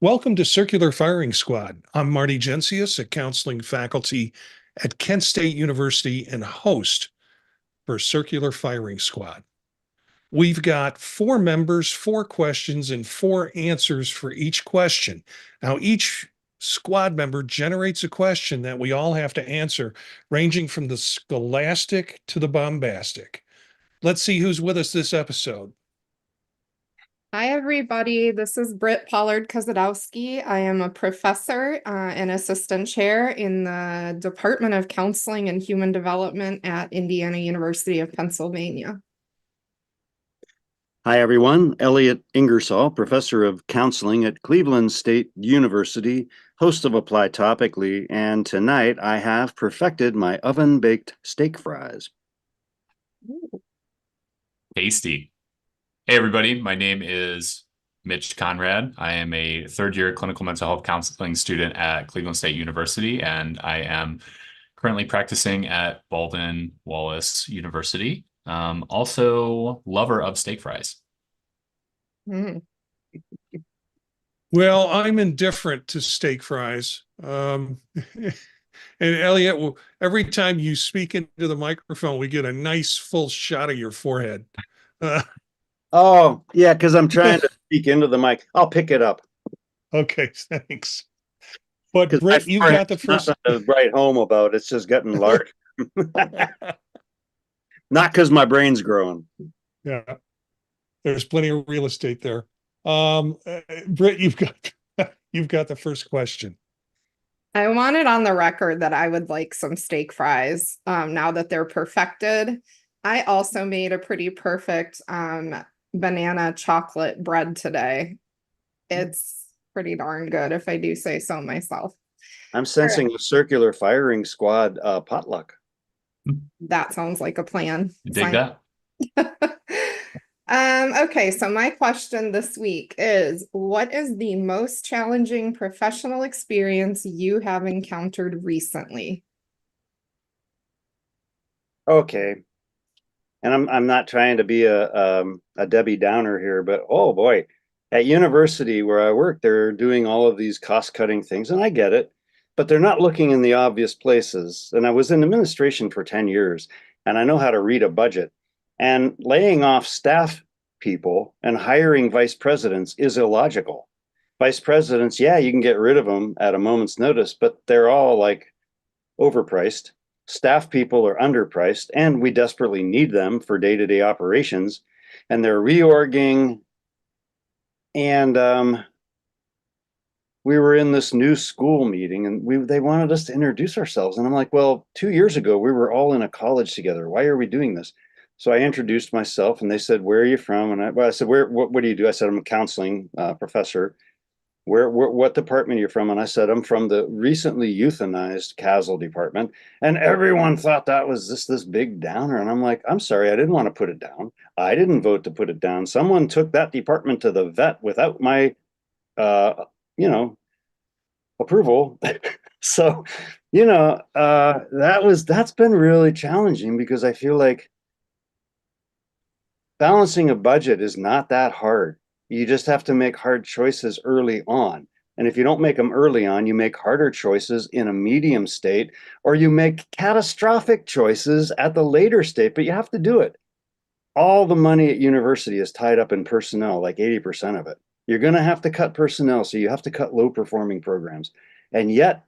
Welcome to Circular Firing Squad. I'm Marty Gensius, a counseling faculty at Kent State University and host for Circular Firing Squad. We've got four members, four questions, and four answers for each question. Now, each squad member generates a question that we all have to answer, ranging from the scholastic to the bombastic. Let's see who's with us this episode. Hi, everybody. This is Britt Pollard-Kozadowski. I am a professor and assistant chair in the Department of Counseling and Human Development at Indiana University of Pennsylvania. Hi, everyone. Elliot Ingersoll, professor of counseling at Cleveland State University, host of Apply Topically, and tonight I have perfected my oven-baked steak fries. Ooh. Tasty. Hey, everybody. My name is Mitch Conrad. I am a third-year clinical mental health counseling student at Cleveland State University, and I am currently practicing at Baldwin Wallace University. Also, lover of steak fries. Mm. Well, I'm indifferent to steak fries. And Elliot, every time you speak into the microphone, we get a nice full shot of your forehead. Oh, yeah, because I'm trying to speak into the mic. I'll pick it up. Okay, thanks. But Britt, you've got the first to write home about. It's just getting large. Not because my brain's growing. Yeah, there's plenty of real estate there. Britt, you've got the first question. I want it on the record that I would like some steak fries now that they're perfected. I also made a pretty perfect banana chocolate bread today. It's pretty darn good, if I do say so myself. I'm sensing a Circular Firing Squad potluck. That sounds like a plan. Dig that. Okay, so my question this week is, what is the most challenging professional experience you have encountered recently? Okay. And I'm not trying to be a Debbie Downer here, but oh boy, at university where I work, they're doing all of these cost-cutting things, and I get it, but they're not looking in the obvious places. And I was in administration for 10 years, and I know how to read a budget. And laying off staff people and hiring vice presidents is illogical. Vice presidents, yeah, you can get rid of them at a moment's notice, but they're all like overpriced. Staff people are underpriced, and we desperately need them for day-to-day operations. And they're reorging. And we were in this new school meeting, and they wanted us to introduce ourselves. And I'm like, well, 2 years ago, we were all in a college together. Why are we doing this? So I introduced myself, and they said, where are you from? And I said, what do you do? I said, I'm a counseling professor. What department are you from? And I said, I'm from the recently euthanized CASL department. And everyone thought that was this big downer. And I'm like, I'm sorry, I didn't want to put it down. I didn't vote to put it down. Someone took that department to the vet without my, approval. So, that's been really challenging, because I feel like balancing a budget is not that hard. You just have to make hard choices early on. And if you don't make them early on, you make harder choices in a medium state, or you make catastrophic choices at the later state, but you have to do it. All the money at university is tied up in personnel, like 80% of it. You're going to have to cut personnel, so you have to cut low performing programs. And yet,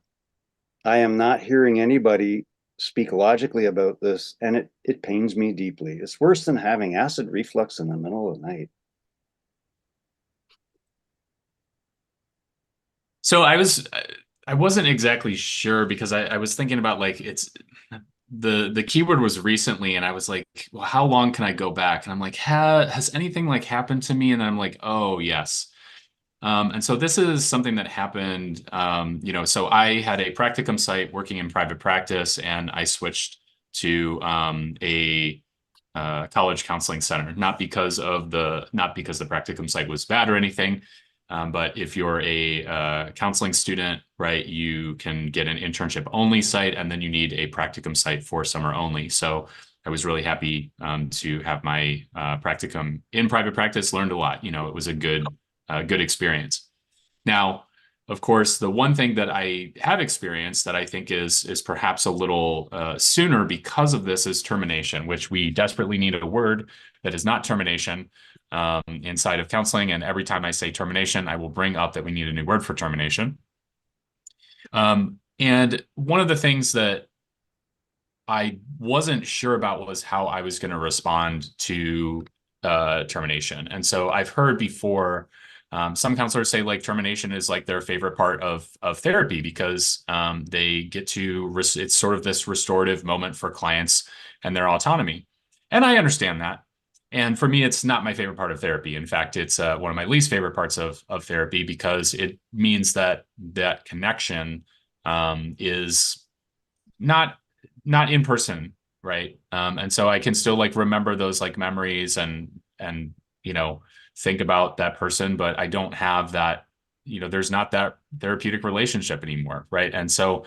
I am not hearing anybody speak logically about this, and it pains me deeply. It's worse than having acid reflux in the middle of the night. So I wasn't exactly sure, because I was thinking about, like, it's the keyword was recently, and I was like, well, how long can I go back? And I'm like, has anything like happened to me? And I'm like, oh yes. And so this is something that happened, so I had a practicum site working in private practice, and I switched to a college counseling center, not because the practicum site was bad or anything. But if you're a counseling student, right, you can get an internship only site, and then you need a practicum site for summer only. So I was really happy to have my practicum in private practice, learned a lot. It was a good experience. Now, of course, the one thing that I have experienced that I think is perhaps a little sooner because of this is termination, which we desperately need a word that is not termination inside of counseling. And every time I say termination, I will bring up that we need a new word for termination. And one of the things that I wasn't sure about was how I was going to respond to termination. And so I've heard before some counselors say like termination is like their favorite part of therapy because they get to it's sort of this restorative moment for clients and their autonomy. And I understand that. And for me, it's not my favorite part of therapy. In fact, it's one of my least favorite parts of therapy because it means that that connection is not in person, right? And so I can still like remember those like memories and you know think about that person, but I don't have that, there's not that therapeutic relationship anymore, right? And so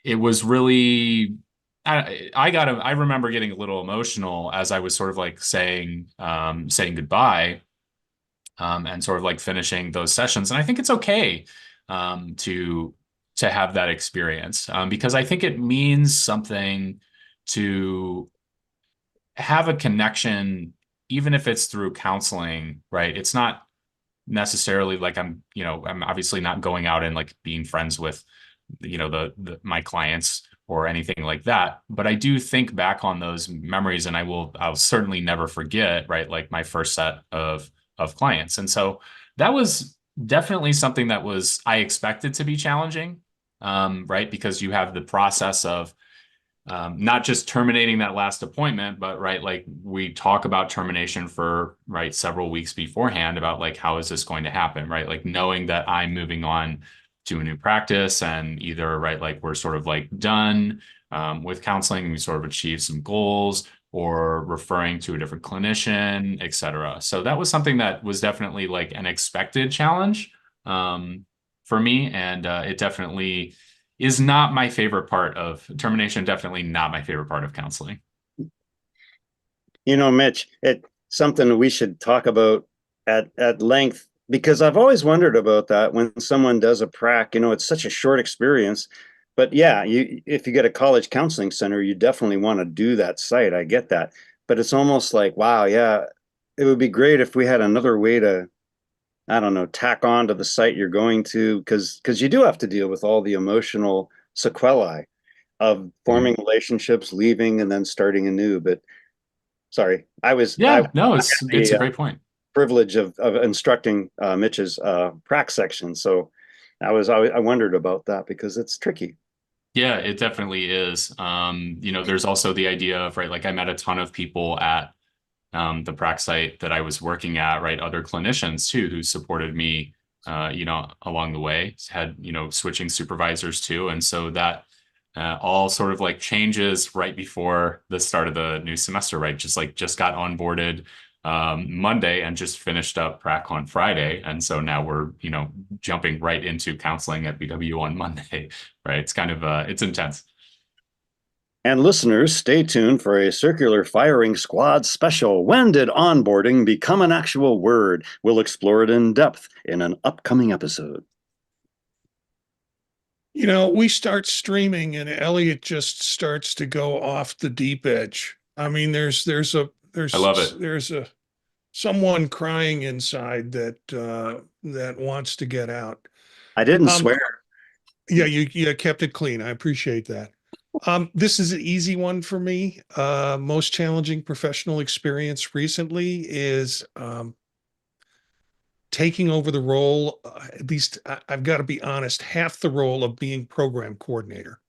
it was really I remember getting a little emotional as I was sort of like saying goodbye and sort of like finishing those sessions. And I think it's okay to have that experience because I think it means something to have a connection, even if it's through counseling, right? It's not necessarily like I'm obviously not going out and like being friends with, my clients or anything like that. But I do think back on those memories and I'll certainly never forget, right? Like my first set of clients. And so that was definitely something that I expected to be challenging, right? Because you have the process of not just terminating that last appointment, but right, like we talk about termination for right several weeks beforehand about like how is this going to happen, right? Like knowing that I'm moving on to a new practice and either right, like we're sort of like done with counseling and we sort of achieve some goals or referring to a different clinician, et cetera. So that was something that was definitely like an expected challenge for me. And it definitely is not my favorite part of termination, definitely not my favorite part of counseling. Mitch, it's something we should talk about at length because I've always wondered about that when someone does a prac, it's such a short experience. But yeah, if you get a college counseling center, you definitely want to do that site. I get that. But it's almost like, wow, yeah, it would be great if we had another way to, I don't know, tack on to the site you're going to, because you do have to deal with all the emotional sequelae of forming relationships, leaving, and then starting anew. But sorry, Yeah, no, it's a great point. Privilege of instructing Mitch's prac section, so I wondered about that because it's tricky. Yeah, it definitely is. There's also the idea of right, like I met a ton of people at the prac site that I was working at, right? Other clinicians too who supported me, along the way. Had switching supervisors too, and so that all sort of like changes right before the start of the new semester, right? Just got onboarded Monday and just finished up prac on Friday, and so now we're jumping right into counseling at BW on Monday, right? It's kind of it's intense. And listeners, stay tuned for a Circular Firing Squad special. When did onboarding become an actual word? We'll explore it in depth in an upcoming episode. We start streaming and Elliot just starts to go off the deep edge. I mean, there's I love it. someone crying inside that wants to get out. I didn't swear. Yeah, you kept it clean. I appreciate that. This is an easy one for me. Most challenging professional experience recently is taking over the role, at least I've got to be honest, half the role of being program coordinator.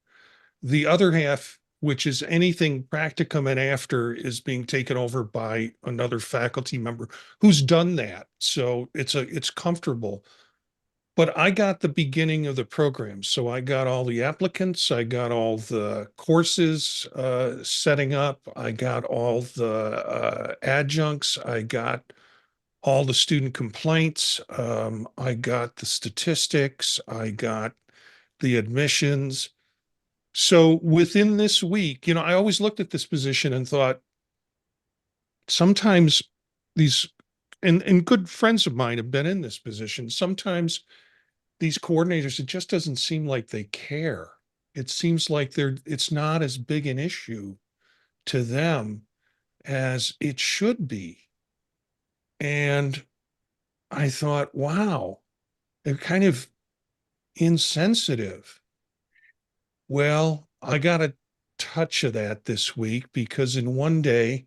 The other half, which is anything practicum and after, is being taken over by another faculty member who's done that. So it's comfortable. But I got the beginning of the program. So I got all the applicants, I got all the courses setting up, I got all the adjuncts, I got all the student complaints, I got the statistics, I got the admissions. So within this week, I always looked at this position and thought sometimes these and good friends of mine have been in this position. Sometimes these coordinators, it just doesn't seem like they care. It seems like it's not as big an issue to them as it should be. And I thought, wow, they're kind of insensitive. Well, I got a touch of that this week because in one day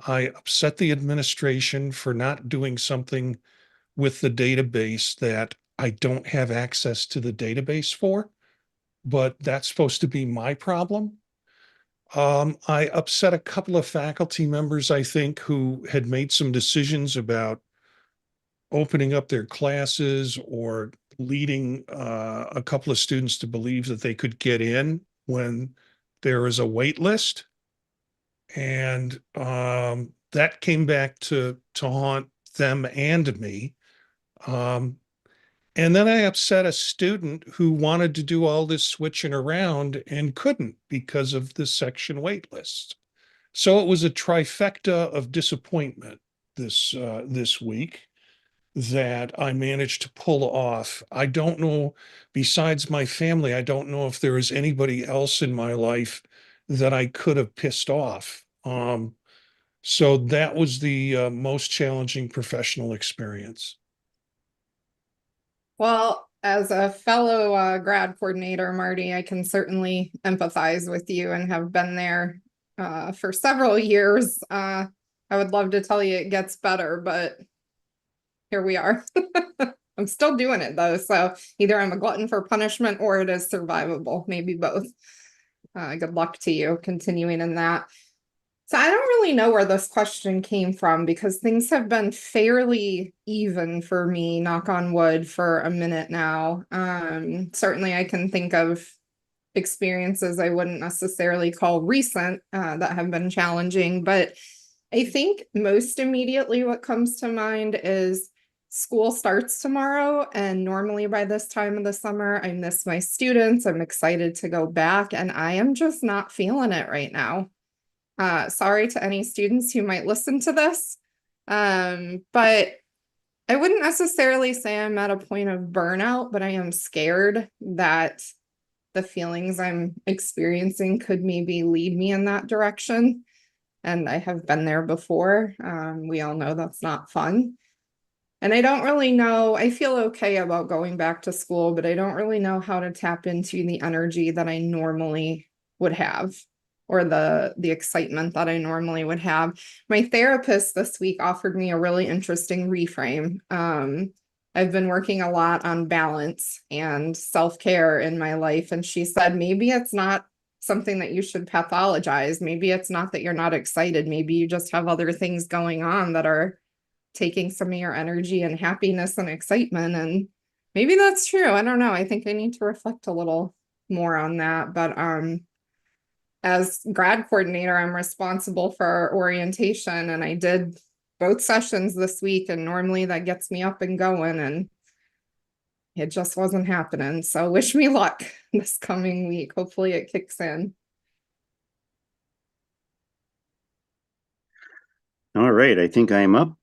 I upset the administration for not doing something with the database that I don't have access to the database for, but that's supposed to be my problem. I upset a couple of faculty members, I think, who had made some decisions about opening up their classes or leading a couple of students to believe that they could get in when there is a wait list. And that came back to haunt them and me. Um, and then I upset a student who wanted to do all this switching around and couldn't because of the section wait list. So it was a trifecta of disappointment this week that I managed to pull off. I don't know, besides my family, I don't know if there is anybody else in my life that I could have pissed off. So that was the most challenging professional experience. Well, as a fellow grad coordinator, Marty, I can certainly empathize with you and have been there for several years. I would love to tell you it gets better, but here we are. I'm still doing it though, so either I'm a glutton for punishment or it is survivable, maybe both. Good luck to you continuing in that. So I don't really know where this question came from because things have been fairly even for me, knock on wood, for a minute now. Certainly I can think of experiences I wouldn't necessarily call recent that have been challenging, but I think most immediately what comes to mind is school starts tomorrow, and normally by this time of the summer, I miss my students. I'm excited to go back, and I am just not feeling it right now. Sorry to any students who might listen to this, but I wouldn't necessarily say I'm at a point of burnout, but I am scared that the feelings I'm experiencing could maybe lead me in that direction. And I have been there before. We all know that's not fun. And I don't really know, I feel okay about going back to school, but I don't really know how to tap into the energy that I normally would have, or the excitement that I normally would have. My therapist this week offered me a really interesting reframe. I've been working a lot on balance and self-care in my life, and she said maybe it's not something that you should pathologize. Maybe it's not that you're not excited. Maybe you just have other things going on that are taking some of your energy and happiness and excitement. And maybe that's true. I don't know. I think I need to reflect a little more on that. But as grad coordinator, I'm responsible for our orientation, and I did both sessions this week, and normally that gets me up and going, and it just wasn't happening. So wish me luck this coming week. Hopefully it kicks in. All right, I think I am up.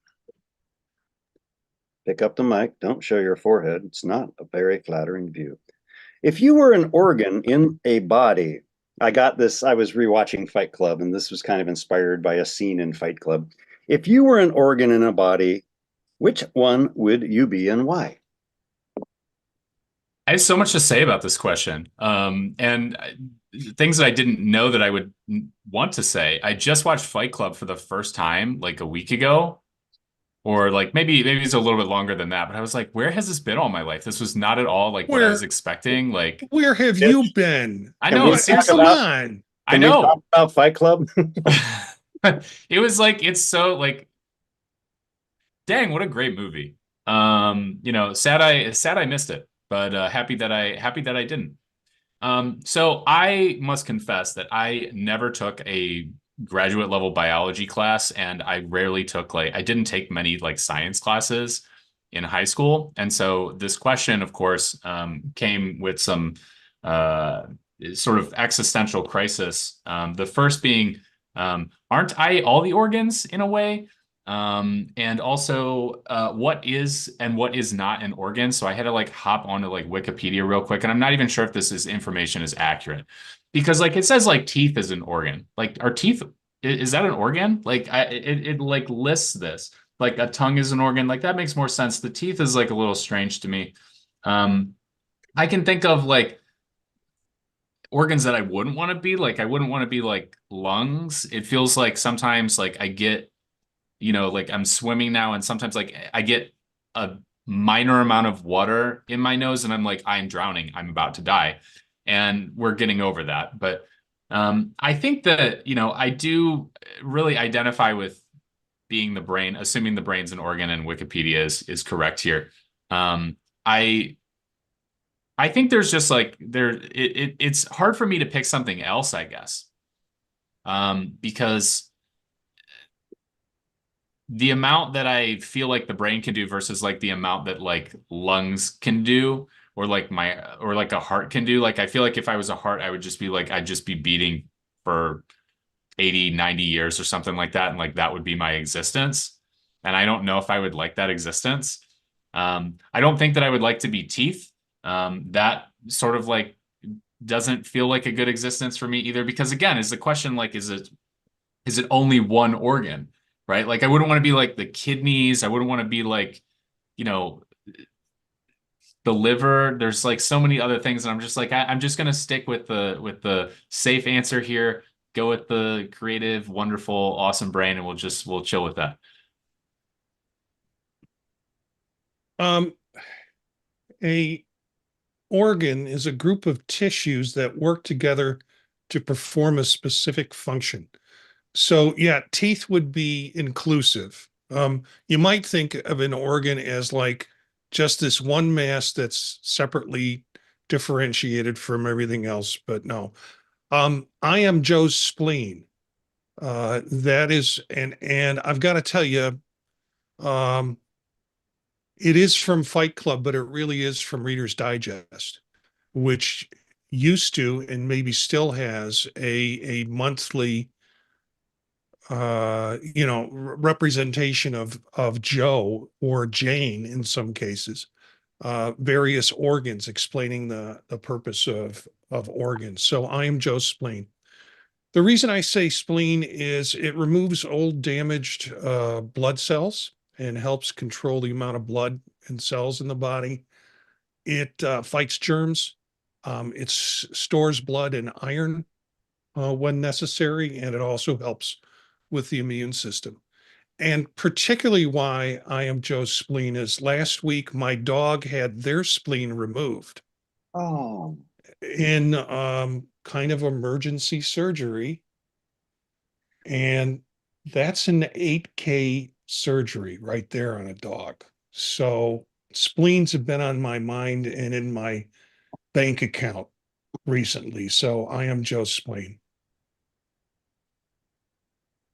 Pick up the mic. Don't show your forehead. It's not a very flattering view. If you were an organ in a body, I got this, I was rewatching Fight Club, and this was kind of inspired by a scene in Fight Club. If you were an organ in a body, which one would you be and why? I have so much to say about this question. And things that I didn't know that I would want to say. I just watched Fight Club for the first time like a week ago, or like maybe it's a little bit longer than that. But I was like, where has this been all my life? This was not at all like what I was expecting. Like, Where have you been? I Can know, we seriously. Come on. I Can we know. talk about Fight Club? It was like, it's so like, dang, what a great movie. Sad I missed it, but happy that I didn't. So I must confess that I never took a graduate level biology class, and I rarely took I didn't take many like science classes in high school. And so this question, of course, came with some sort of existential crisis. The first being, aren't I all the organs in a way? And also what is and what is not an organ. So I had to like hop onto like Wikipedia real quick, and I'm not even sure if this information is accurate, because like it says like teeth is an organ. Like our teeth, is that an organ? Like it like lists this. Like a tongue is an organ. Like that makes more sense. The teeth is like a little strange to me. I can think of like organs that I wouldn't want to be. Like I wouldn't want to be like lungs. It feels like sometimes like I get, like I'm swimming now, and sometimes like I get a minor amount of water in my nose, and I'm like, I'm drowning, I'm about to die. And we're getting over that. But I think that, I do really identify with being the brain, assuming the brain's an organ and Wikipedia is correct here. I think there's just like it's hard for me to pick something else, I guess. Because the amount that I feel like the brain can do versus like the amount that like lungs can do, or like a heart can do. Like I feel like if I was a heart, I would just be like, I'd just be beating for 80, 90 years or something like that. And like that would be my existence. And I don't know if I would like that existence. I don't think that I would like to be teeth. That sort of like doesn't feel like a good existence for me either. Because again, is the question like, is it only one organ? Right? Like I wouldn't want to be like the kidneys. I wouldn't want to be like, you know, the liver. There's like so many other things, and I'm just like, I'm just gonna stick with the safe answer here. Go with the creative, wonderful, awesome brain, and we'll chill with that. A organ is a group of tissues that work together to perform a specific function. So yeah, teeth would be inclusive. You might think of an organ as like just this one mass that's separately differentiated from everything else, but no. I am Joe's spleen. That is, and I've got to tell you, um, it is from Fight Club, but it really is from Reader's Digest, which used to and maybe still has a monthly representation of Joe or Jane in some cases, various organs explaining the purpose of organs. So I am Joe's spleen. The reason I say spleen is it removes old damaged blood cells and helps control the amount of blood and cells in the body. It fights germs. It stores blood and iron when necessary, and it also helps with the immune system. And particularly why I am Joe's spleen is last week my dog had their spleen removed Oh, in kind of emergency surgery. And that's an 8K surgery right there on a dog. So spleens have been on my mind and in my bank account recently. So I am Joe's spleen.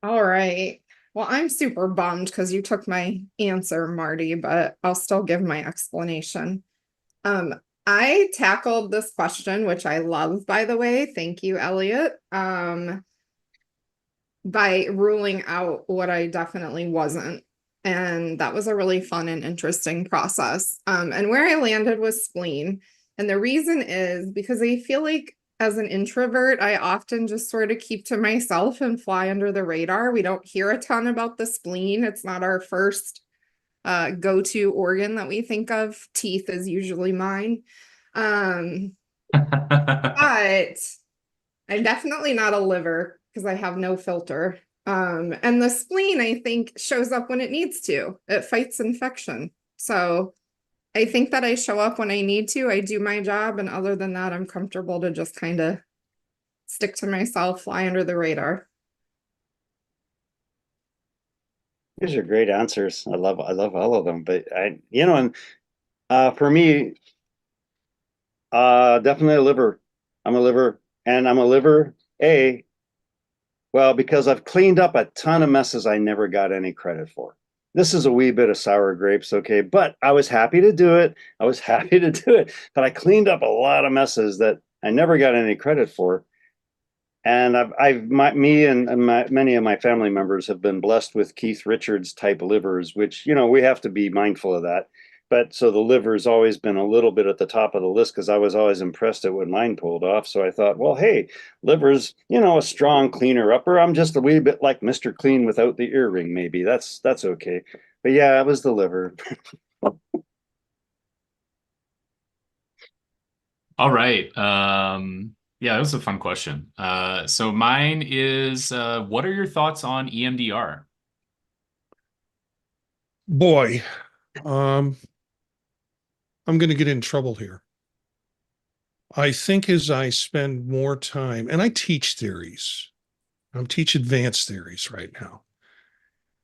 All right. Well, I'm super bummed because you took my answer, Marty, but I'll still give my explanation. I tackled this question, which I love, by the way. Thank you, Elliot. By ruling out what I definitely wasn't. And that was a really fun and interesting process. And where I landed was spleen. And the reason is because I feel like as an introvert, I often just sort of keep to myself and fly under the radar. We don't hear a ton about the spleen. It's not our first go-to organ that we think of. Teeth is usually mine. But I'm definitely not a liver because I have no filter. And the spleen, I think, shows up when it needs to. It fights infection. So I think that I show up when I need to. I do my job. And other than that, I'm comfortable to just kind of stick to myself, fly under the radar. these are great answers. I love all of them. But for me, definitely a liver. I'm a liver, and I'm a liver well, because I've cleaned up a ton of messes I never got any credit for. This is a wee bit of sour grapes, okay, but I was happy to do it. But I cleaned up a lot of messes that I never got any credit for. And me and many of my family members have been blessed with Keith Richards type livers, which, you know, we have to be mindful of that. But so the liver's always been a little bit at the top of the list because I was always impressed at when mine pulled off. So I thought, well, hey, liver's, you know, a strong cleaner upper. I'm just a wee bit like Mr. Clean without the earring, maybe. That's okay. But yeah, it was the liver. All right. Yeah, that was a fun question. So mine is, what are your thoughts on EMDR? Boy, um, I'm going to get in trouble here. I think as I spend more time, and I teach theories, I teach advanced theories right now.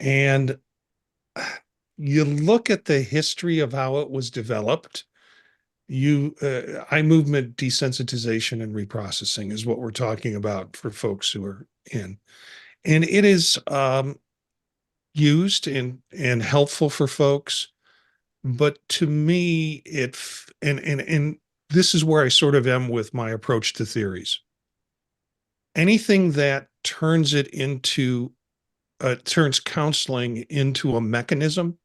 And you look at the history of how it was developed. Eye movement desensitization and reprocessing is what we're talking about for folks who are in. And it is used and helpful for folks. But to me, and this is where I sort of am with my approach to theories. Anything that turns counseling into a mechanism.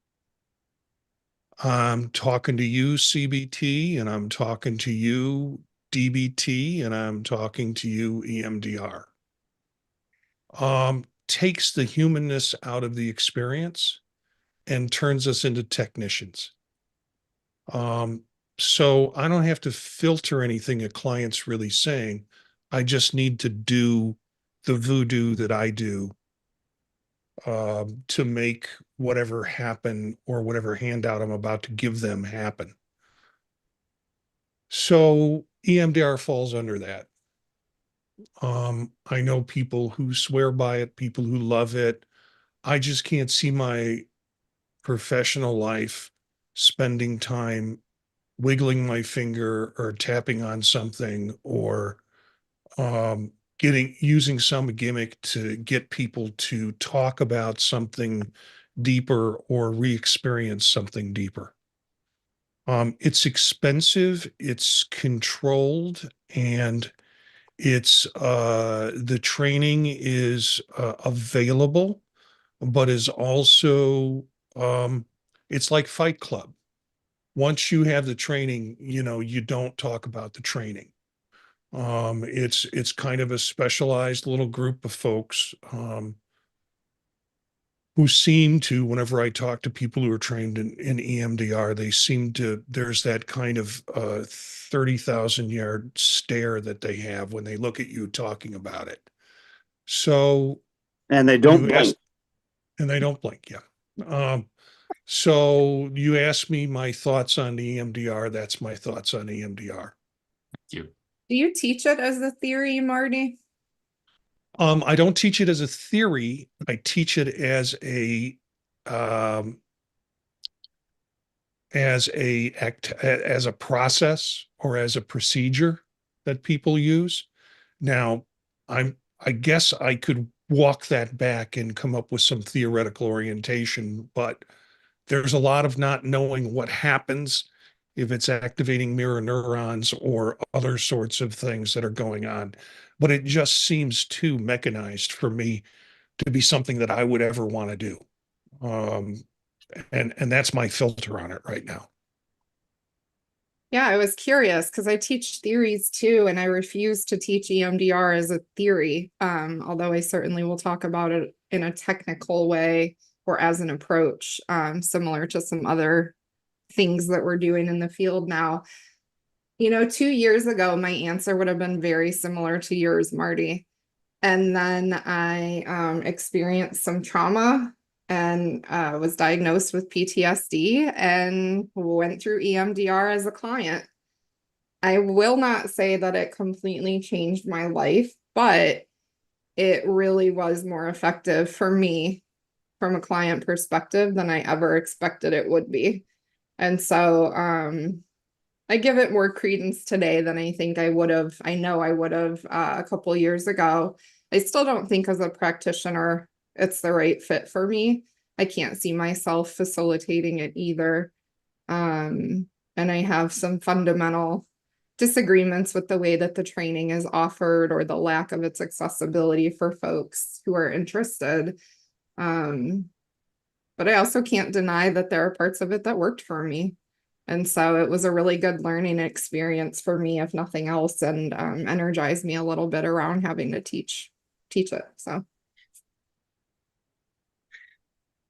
I'm talking to you, CBT, and I'm talking to you, DBT, and I'm talking to you, EMDR. Takes the humanness out of the experience and turns us into technicians. So I don't have to filter anything a client's really saying. I just need to do the voodoo that I do to make whatever happen or whatever handout I'm about to give them happen. So EMDR falls under that. I know people who swear by it, people who love it. I just can't see my professional life spending time wiggling my finger or tapping on something or using some gimmick to get people to talk about something deeper or re-experience something deeper. It's expensive, it's controlled, and the training is available, but is also it's like Fight Club. Once you have the training, you know, you don't talk about the training. It's kind of a specialized little group of folks who seem to, whenever I talk to people who are trained in EMDR, there's that kind of 30,000 yard stare that they have when they look at you talking about it. So And they don't blink. And they don't blink, yeah. So you asked me my thoughts on EMDR. That's my thoughts on EMDR. Thank you. Do you teach it as a theory, Marty? I don't teach it as a theory. I teach it as um, a process or as a procedure that people use. Now, I guess I could walk that back and come up with some theoretical orientation, but there's a lot of not knowing what happens if it's activating mirror neurons or other sorts of things that are going on. But it just seems too mechanized for me to be something that I would ever want to do. And that's my filter on it right now. Yeah, I was curious because I teach theories too, and I refuse to teach EMDR as a theory. Although I certainly will talk about it in a technical way or as an approach, similar to some other things that we're doing in the field now. You know, 2 years ago, my answer would have been very similar to yours, Marty. And then I experienced some trauma and was diagnosed with PTSD and went through EMDR as a client. I will not say that it completely changed my life, but it really was more effective for me from a client perspective than I ever expected it would be. And so I give it more credence today than I think I would have. I know I would have a couple years ago. I still don't think as a practitioner it's the right fit for me. I can't see myself facilitating it either. And I have some fundamental disagreements with the way that the training is offered or the lack of its accessibility for folks who are interested. But I also can't deny that there are parts of it that worked for me. And so it was a really good learning experience for me, if nothing else, and energized me a little bit around having to teach it. So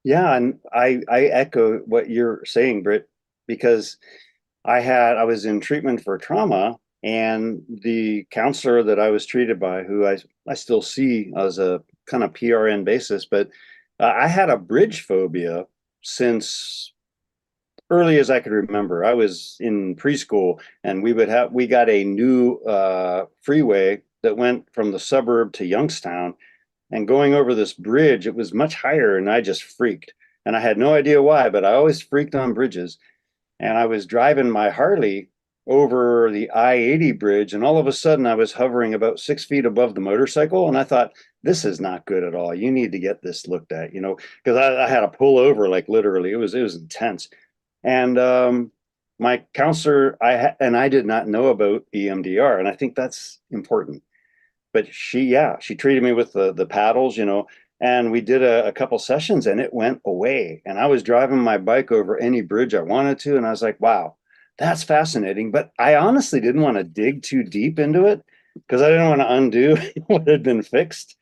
Yeah, and I echo what you're saying, Britt, because I was in treatment for trauma, and the counselor that I was treated by, who I still see as a kind of PRN basis, but I had a bridge phobia since early as I could remember. I was in preschool, and we got a new freeway that went from the suburb to Youngstown, and going over this bridge, it was much higher, and I just freaked. And I had no idea why, but I always freaked on bridges. And I was driving my Harley over the I-80 bridge, and all of a sudden I was hovering about 6 feet above the motorcycle. And I thought, this is not good at all. You need to get this looked at, because I had to pull over, like literally. It was intense. And my counselor, I did not know about EMDR, and I think that's important. But she treated me with the paddles, and we did a couple sessions, and it went away. And I was driving my bike over any bridge I wanted to, and I was like, wow, that's fascinating. But I honestly didn't want to dig too deep into it because I didn't want to undo what had been fixed.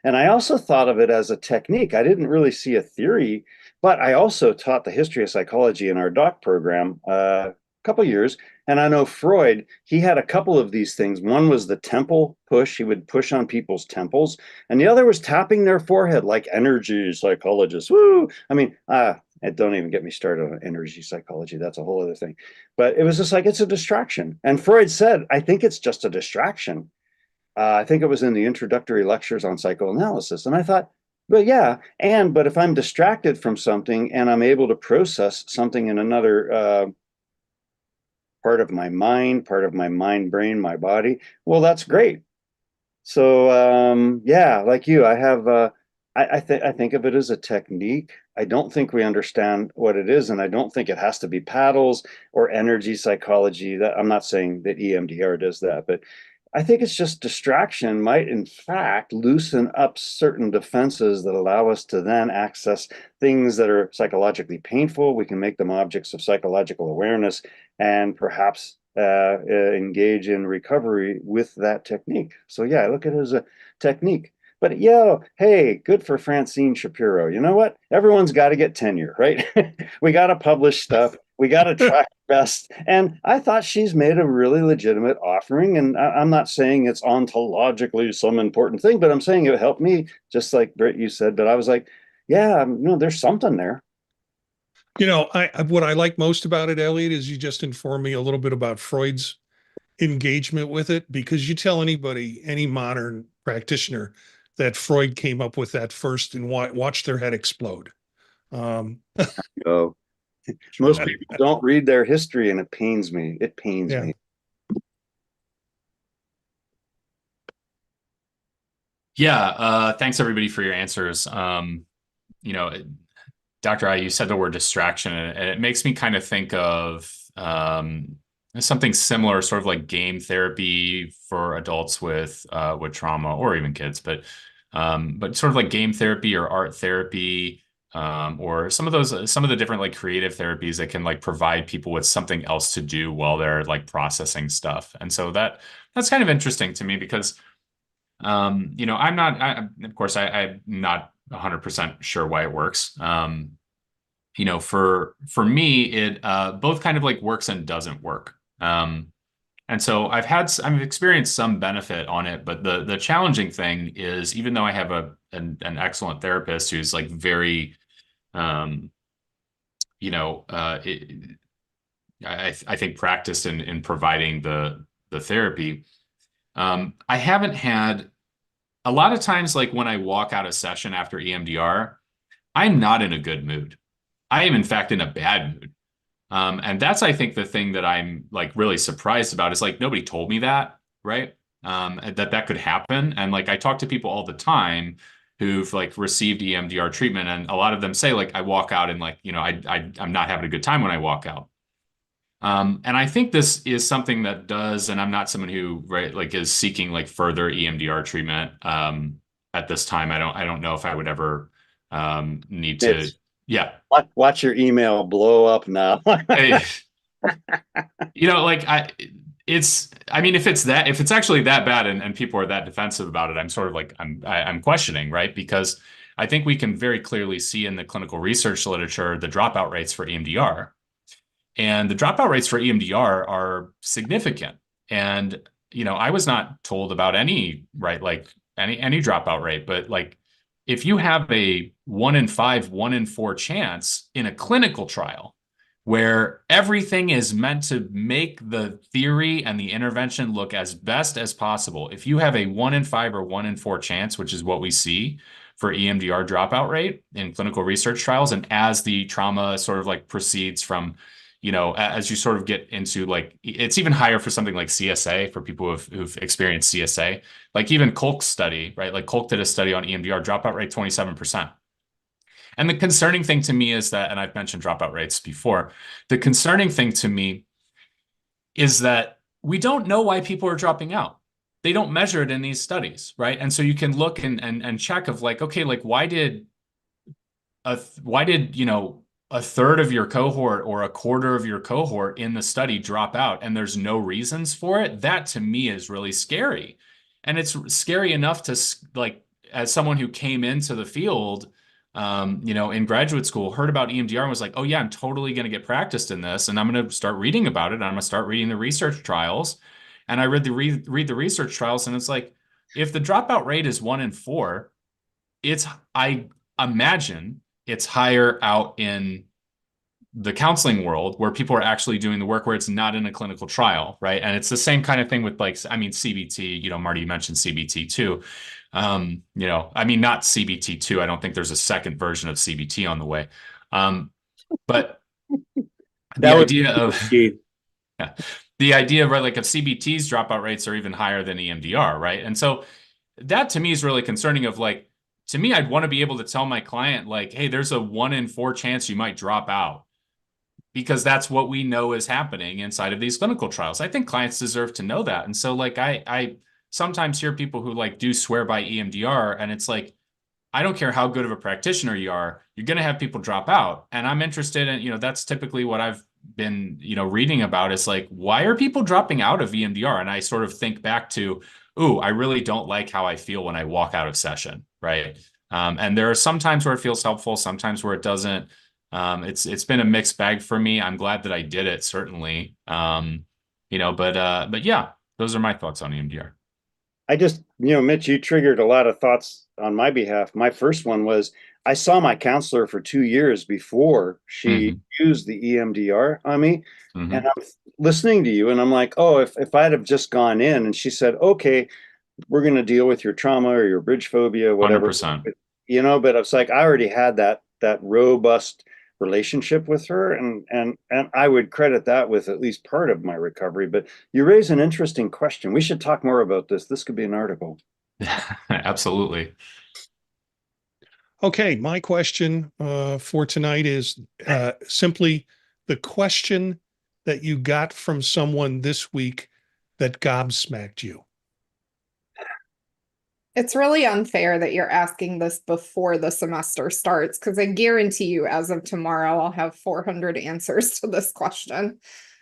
And I also thought of it as a technique. I didn't really see a theory, but I also taught the history of psychology in our doc program a couple years. And I know Freud, he had a couple of these things. One was the temple push. He would push on people's temples. And the other was tapping their forehead like energy psychologists. Woo! I mean, don't even get me started on energy psychology. That's a whole other thing. But it was just like, it's a distraction. And Freud said, I think it's just a distraction. I think it was in the introductory lectures on psychoanalysis. And I thought, but yeah, but if I'm distracted from something and I'm able to process something in another part of my mind, brain, my body, well, that's great. So yeah, like you, I have I think of it as a technique. I don't think we understand what it is, and I don't think it has to be paddles or energy psychology. That I'm not saying that EMDR does that, but I think it's just distraction might in fact loosen up certain defenses that allow us to then access things that are psychologically painful. We can make them objects of psychological awareness and perhaps engage in recovery with that technique. So yeah, I look at it as a technique. But hey, good for Francine Shapiro. You know what? Everyone's got to get tenure, right? We got to publish stuff. We got to try best. And I thought she's made a really legitimate offering. And I'm not saying it's ontologically some important thing, but I'm saying it helped me, just like Britt, you said. But I was like, yeah, there's something there. What I like most about it, Elliot, is you just informed me a little bit about Freud's engagement with it, because you tell anybody, any modern practitioner, that Freud came up with that first and watch their head explode. Oh, most people don't read their history, and it pains me. It pains me. Yeah, thanks everybody for your answers. Dr. I, you said the word distraction, and it makes me kind of think of something similar, sort of like game therapy for adults with trauma, or even kids, but sort of like game therapy or art therapy, or some of the different like creative therapies that can like provide people with something else to do while they're like processing stuff. And so that's kind of interesting to me because I'm not 100% sure why it works. For me, it both kind of like works and doesn't work. And so I've experienced some benefit on it, but the challenging thing is, even though I have an excellent therapist who's like very, I think practiced in providing the therapy. I haven't had a lot of times, like when I walk out of session after EMDR, I'm not in a good mood. I am in fact in a bad mood. And that's, I think, the thing that I'm like really surprised about is like nobody told me that, right? That could happen. And like I talk to people all the time who've like received EMDR treatment, and a lot of them say like I walk out and like, I'm not having a good time when I walk out. And I think this is something that does, and I'm not someone who, right, like is seeking like further EMDR treatment at this time. I don't know if I would ever need to, Mitch, yeah. watch your email blow up now. Eh, like I mean, if it's actually that bad and people are that defensive about it, I'm sort of like, I'm questioning, right? Because I think we can very clearly see in the clinical research literature, the dropout rates for EMDR. And the dropout rates for EMDR are significant. And, I was not told about any, right, like any dropout rate, but like if you have a 1 in 5, 1 in 4 chance in a clinical trial where everything is meant to make the theory and the intervention look as best as possible, if you have a 1 in 5 or 1 in 4 chance, which is what we see for EMDR dropout rate in clinical research trials, and as the trauma sort of like proceeds from as you sort of get into like, it's even higher for something like CSA for people who've experienced CSA, like even Kolk's study, right? Like Kolk did a study on EMDR dropout rate, 27%. And the concerning thing to me is that, and I've mentioned dropout rates before, the concerning thing to me is that we don't know why people are dropping out. They don't measure it in these studies, right? And so you can look and check of like, okay, like why did a third of your cohort or a quarter of your cohort in the study drop out and there's no reasons for it? That to me is really scary. And it's scary enough to like, as someone who came into the field, in graduate school, heard about EMDR and was like, oh yeah, I'm totally going to get practiced in this. And I'm going to start reading about it. I'm going to start reading the research trials. And I read the research trials and it's like, if the dropout rate is 1 in 4, I imagine it's higher out in the counseling world where people are actually doing the work where it's not in a clinical trial, right? And it's the same kind of thing with like, I mean, CBT, Marty, you mentioned CBT too. I mean, not CBT too. I don't think there's a second version of CBT on the way. But the That would idea of, be yeah, the idea, right, like of CBT's dropout rates are even higher than EMDR, right? And so that to me is really concerning of like, to me, I'd want to be able to tell my client like, hey, there's a 1 in 4 chance you might drop out because that's what we know is happening inside of these clinical trials. I think clients deserve to know that. And so like, I sometimes hear people who like do swear by EMDR and it's like, I don't care how good of a practitioner you are, you're going to have people drop out. And I'm interested in, that's typically what I've been, reading about is like, why are people dropping out of EMDR? And I sort of think back to, ooh, I really don't like how I feel when I walk out of session, right? And there are some times where it feels helpful, sometimes where it doesn't. It's been a mixed bag for me. I'm glad that I did it, certainly. But yeah, those are my thoughts on EMDR. I just, Mitch, you triggered a lot of thoughts on my behalf. My first one was I saw my counselor for 2 years before she used the EMDR on me. And I'm listening to you and I'm like, oh, if I'd have just gone in and she said, okay, we're going to deal with your trauma or your bridge phobia, whatever, 100%. but it's like I already had that robust relationship with her, and I would credit that with at least part of my recovery. But you raise an interesting question. We should talk more about this. This could be an article. Absolutely. Okay, my question for tonight is simply the question that you got from someone this week that gobsmacked you. It's really unfair that you're asking this before the semester starts, because I guarantee you as of tomorrow, I'll have 400 answers to this question.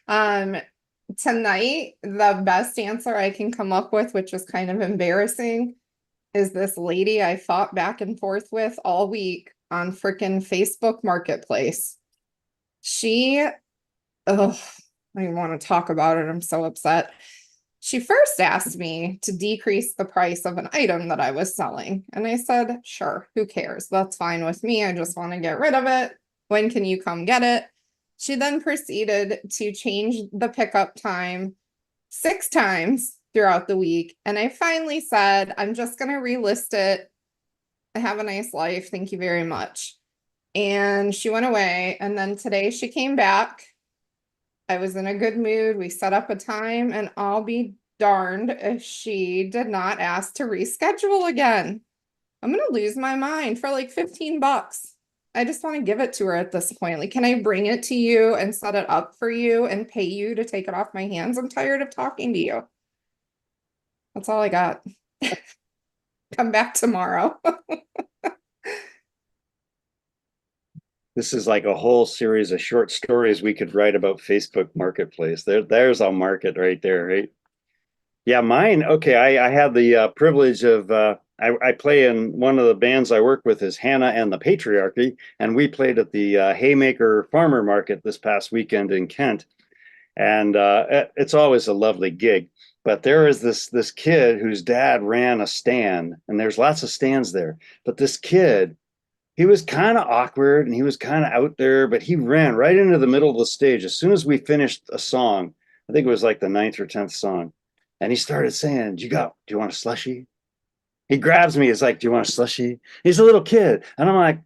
Tonight, the best answer I can come up with, which is kind of embarrassing, is this lady I fought back and forth with all week on freaking Facebook Marketplace. I don't even want to talk about it. I'm so upset. She first asked me to decrease the price of an item that I was selling. And I said, sure, who cares? That's fine with me. I just want to get rid of it. When can you come get it? She then proceeded to change the pickup time 6 times throughout the week. And I finally said, I'm just going to relist it. Have a nice life. Thank you very much. And she went away. And then today she came back. I was in a good mood. We set up a time, and I'll be darned if she did not ask to reschedule again. I'm going to lose my mind for like $15. I just want to give it to her at this point. Like, can I bring it to you and set it up for you and pay you to take it off my hands? I'm tired of talking to you. That's all I got. Come back tomorrow. This is like a whole series of short stories we could write about Facebook Marketplace. There's a market right there, right? Yeah, mine. Okay, I had the privilege of I play in one of the bands I work with is Hannah and the Patriarchy, and we played at the Haymaker Farmer Market this past weekend in Kent, and it's always a lovely gig. But there is this kid whose dad ran a stand, and there's lots of stands there. But this kid, he was kind of awkward and he was kind of out there, but he ran right into the middle of the stage as soon as we finished a song. I think it was like the 9th or 10th song. And he started saying, do you want a slushie? He grabs me. He's like, do you want a slushie? He's a little kid. And I'm like,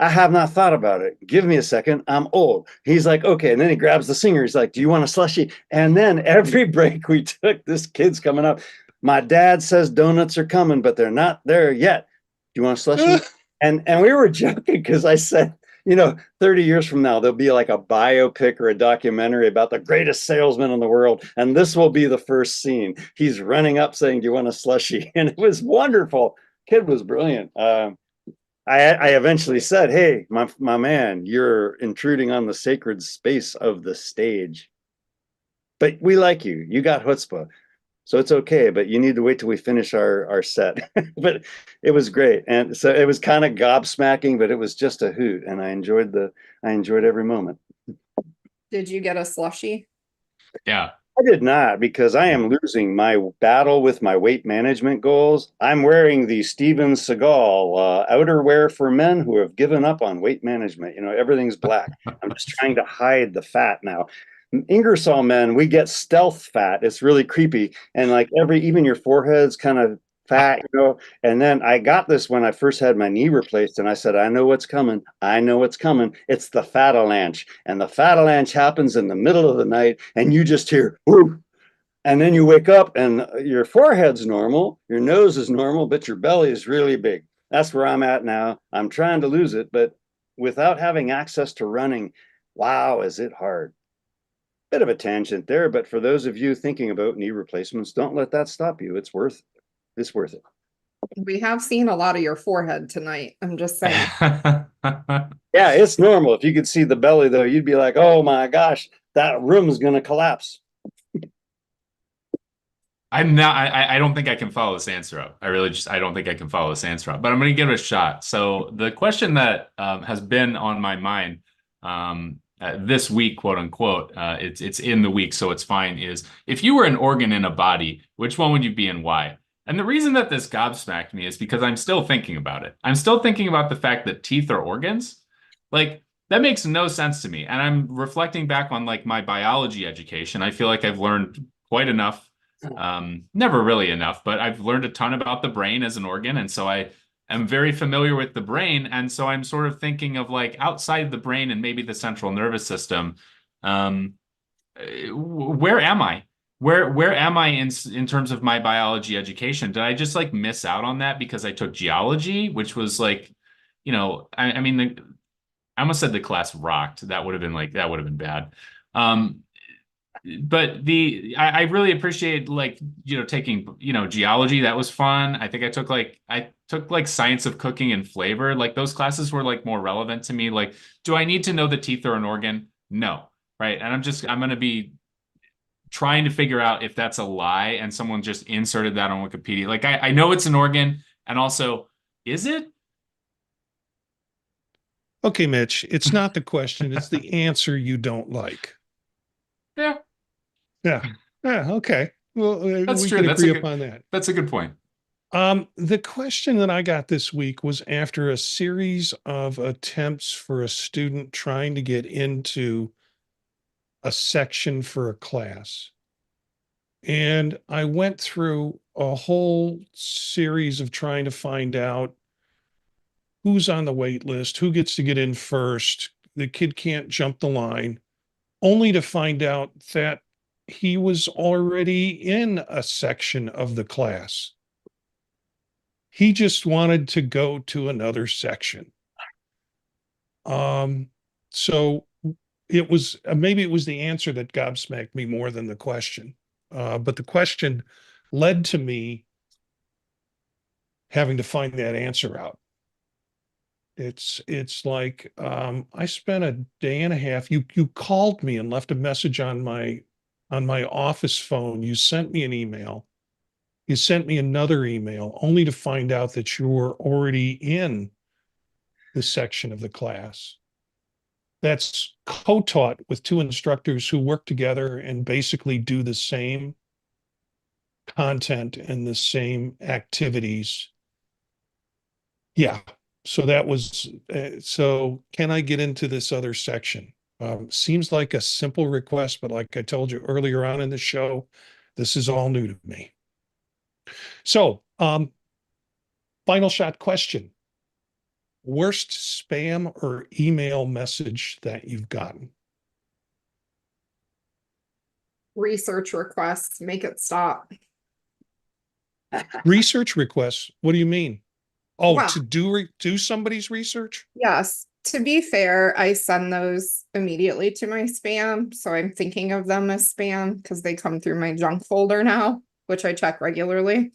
I have not thought about it. Give me a second. I'm old. He's like, okay. And then he grabs the singer. He's like, do you want a slushie? And then every break we took, this kid's coming up. My dad says donuts are coming, but they're not there yet. Do you want a slushie? And we were joking because I said, 30 years from now, there'll be like a biopic or a documentary about the greatest salesman in the world. And this will be the first scene. He's running up saying, do you want a slushie? And it was wonderful. Kid was brilliant. I eventually said, hey, my man, you're intruding on the sacred space of the stage. But we like you. You got chutzpah. So it's okay, but you need to wait till we finish our set. But it was great. And so it was kind of gobsmacking, but it was just a hoot. And I enjoyed every moment. Did you get a slushie? Yeah. I did not, because I am losing my battle with my weight management goals. I'm wearing the Steven Seagal outerwear for men who have given up on weight management. Everything's black. I'm just trying to hide the fat now. Ingersoll men, we get stealth fat. It's really creepy. And like even your forehead's kind of fat, And then I got this when I first had my knee replaced, and I said, I know what's coming. I know what's coming. It's the fatalanche. And the fatalanche happens in the middle of the night, and you just hear, whoo. And then you wake up and your forehead's normal, your nose is normal, but your belly is really big. That's where I'm at now. I'm trying to lose it, but without having access to running, wow, is it hard. Bit of a tangent there, but for those of you thinking about knee replacements, don't let that stop you. It's worth it. We have seen a lot of your forehead tonight. I'm just saying. Yeah, it's normal. If you could see the belly though, you'd be like, oh my gosh, that room's gonna collapse. I don't think I can follow this answer up. I don't think I can follow this answer up, but I'm going to give it a shot. So the question that has been on my mind this week, quote unquote, it's in the week, so it's fine, is if you were an organ in a body, which one would you be and why? And the reason that this gobsmacked me is because I'm still thinking about it. I'm still thinking about the fact that teeth are organs. Like, that makes no sense to me. And I'm reflecting back on like my biology education. I feel like I've learned quite enough. Never really enough, but I've learned a ton about the brain as an organ. And so I am very familiar with the brain. And so I'm sort of thinking of like outside the brain and maybe the central nervous system. Where am I? Where am I in terms of my biology education? Did I just like miss out on that because I took geology, which was like, I mean, I almost said the class rocked. That would have been bad. But I really appreciate like, taking, geology. That was fun. I think I took like science of cooking and flavor. Like those classes were like more relevant to me. Like, do I need to know the teeth are an organ? No. Right. And I'm going to be trying to figure out if that's a lie and someone just inserted that on Wikipedia. Like I know it's an organ, and also, is it? Okay, Mitch, it's not the question, it's the answer you don't like. Yeah. Yeah. Yeah. Okay. Well, That's we true. can That's agree upon that. That's a good point. The question that I got this week was after a series of attempts for a student trying to get into a section for a class. And I went through a whole series of trying to find out who's on the wait list, who gets to get in first. The kid can't jump the line, only to find out that he was already in a section of the class. He just wanted to go to another section. So it was, maybe it was the answer that gobsmacked me more than the question. But the question led to me having to find that answer out. It's like, I spent a day and a half. You called me and left a message on my office phone. You sent me an email. You sent me another email only to find out that you were already in the section of the class that's co-taught with two instructors who work together and basically do the same content and the same activities. Yeah. So that was, so can I get into this other section? Seems like a simple request, but like I told you earlier on in the show, this is all new to me. So, final shot question. Worst spam or email message that you've gotten? Research requests, make it stop. Research requests? What do you mean? Oh, Wow. to do somebody's research? Yes, to be fair, I send those immediately to my spam, so I'm thinking of them as spam because they come through my junk folder now, which I check regularly.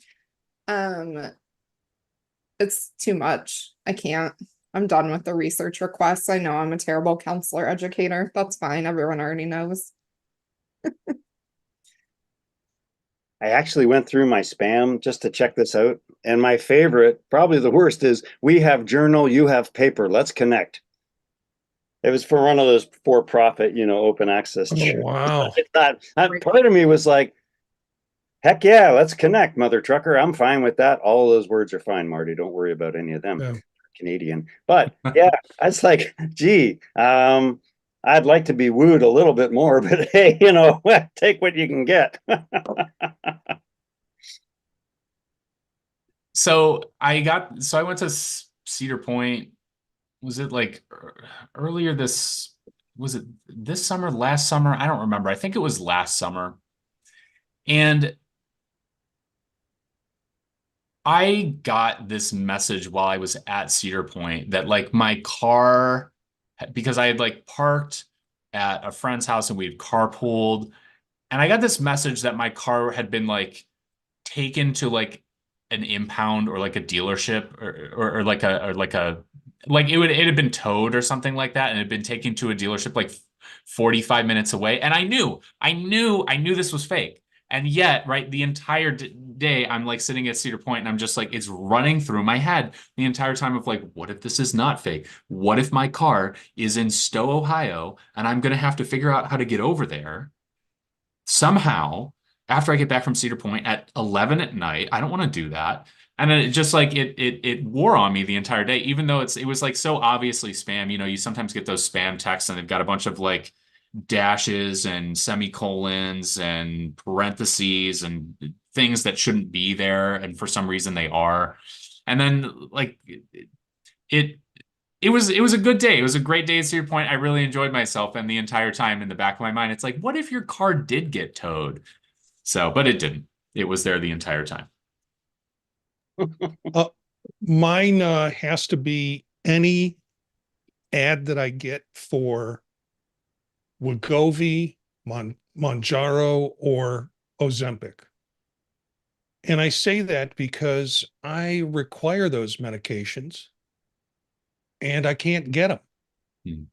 It's too much. I can't. I'm done with the research requests. I know I'm a terrible counselor educator. That's fine. Everyone already knows. I actually went through my spam just to check this out. And my favorite, probably the worst, is we have journal, you have paper. Let's connect. It was for one of those for-profit, open access. Oh, wow. I thought, part of me was like, heck yeah, let's connect, mother trucker. I'm fine with that. All of those words are fine, Marty. Don't worry about any of them. Yeah. Canadian. But yeah, I was like, gee, I'd like to be wooed a little bit more, but hey, take what you can get. So I went to Cedar Point. Was it like earlier was it this summer, last summer? I don't remember. I think it was last summer. And I got this message while I was at Cedar Point that like my car, because I had like parked at a friend's house and we had carpooled, and I got this message that my car had been like taken to like an impound or like a dealership or like it had been towed or something like that and it had been taken to a dealership like 45 minutes away. And I knew this was fake. And yet, right, the entire day I'm like sitting at Cedar Point and I'm just like, it's running through my head the entire time of like, what if this is not fake? What if my car is in Stowe, Ohio, and I'm going to have to figure out how to get over there somehow after I get back from Cedar Point at 11 at night? I don't want to do that. And then it just like it wore on me the entire day, even though it was like so obviously spam. You sometimes get those spam texts and they've got a bunch of like dashes and semicolons and parentheses and things that shouldn't be there, and for some reason they are. And then like it was a good day. It was a great day at Cedar Point. I really enjoyed myself, and the entire time in the back of my mind, it's like, what if your car did get towed? So, but it didn't. It was there the entire time. Mine has to be any ad that I get for Wegovy, Monjaro, or Ozempic. And I say that because I require those medications and I can't get them.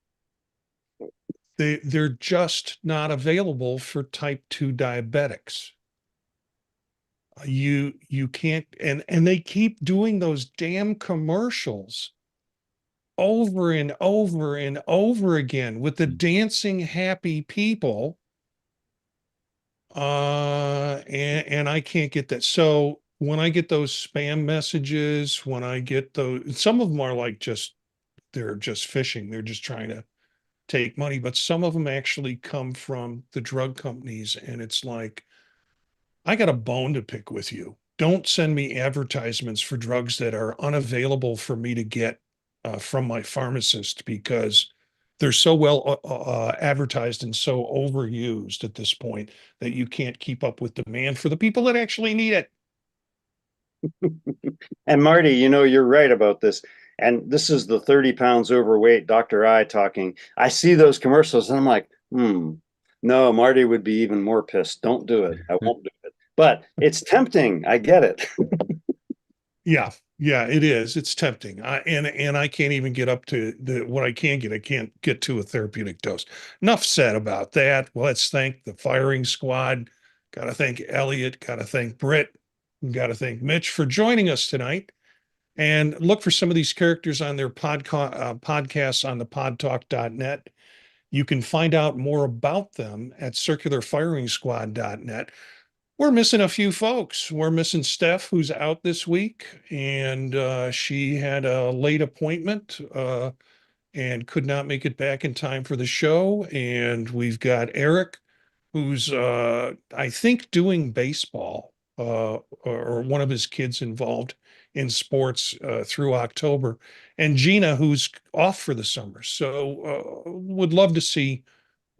They're just not available for type 2 diabetics. You can't, and they keep doing those damn commercials over and over and over again with the dancing happy people. And I can't get that. So when I get those spam messages, when I get those, some of them are like they're just phishing. They're just trying to take money, but some of them actually come from the drug companies. And it's like, I got a bone to pick with you. Don't send me advertisements for drugs that are unavailable for me to get from my pharmacist, because they're so well advertised and so overused at this point that you can't keep up with demand for the people that actually need it. And Marty, you're right about this. And this is the 30 pounds overweight Dr. I talking. I see those commercials and I'm like, no, Marty would be even more pissed. Don't do it. I won't do it. But it's tempting. I get it. Yeah, yeah, it is. It's tempting. And I can't even get up to what I can get. I can't get to a therapeutic dose. Enough said about that. Well, let's thank the firing squad. Got to thank Elliot. Got to thank Britt. Got to thank Mitch for joining us tonight. And look for some of these characters on their podcasts on the podtalk.net. You can find out more about them at circularfiringsquad.net. We're missing a few folks. We're missing Steph, who's out this week, and she had a late appointment and could not make it back in time for the show. And we've got Eric, who's I think doing baseball, or one of his kids involved in sports through October, and Gina, who's off for the summer. So would love to see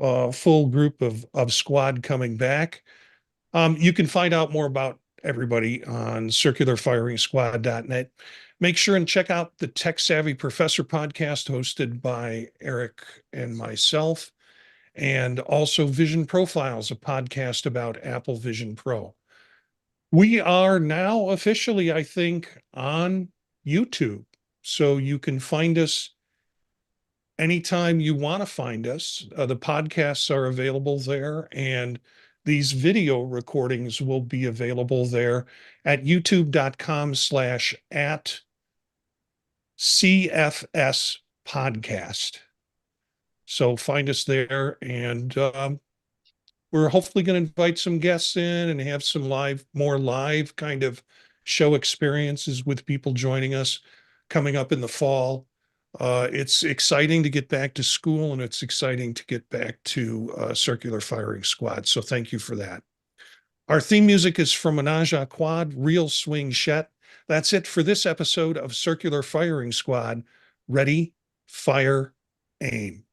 a full group of squad coming back. You can find out more about everybody on circularfiringsquad.net. Make sure and check out the Tech Savvy Professor podcast hosted by Eric and myself, and also Vision Profiles, a podcast about Apple Vision Pro. We are now officially, I think, on YouTube. So you can find us anytime you want to find us. The podcasts are available there, and these video recordings will be available there at youtube.com/@CFS podcast. So find us there, and we're hopefully going to invite some guests in and have some more live kind of show experiences with people joining us coming up in the fall. It's exciting to get back to school, and it's exciting to get back to Circular Firing Squad. So thank you for that. Our theme music is from Menage a Quad, Real Swing Shet. That's it for this episode of Circular Firing Squad. Ready, fire, aim.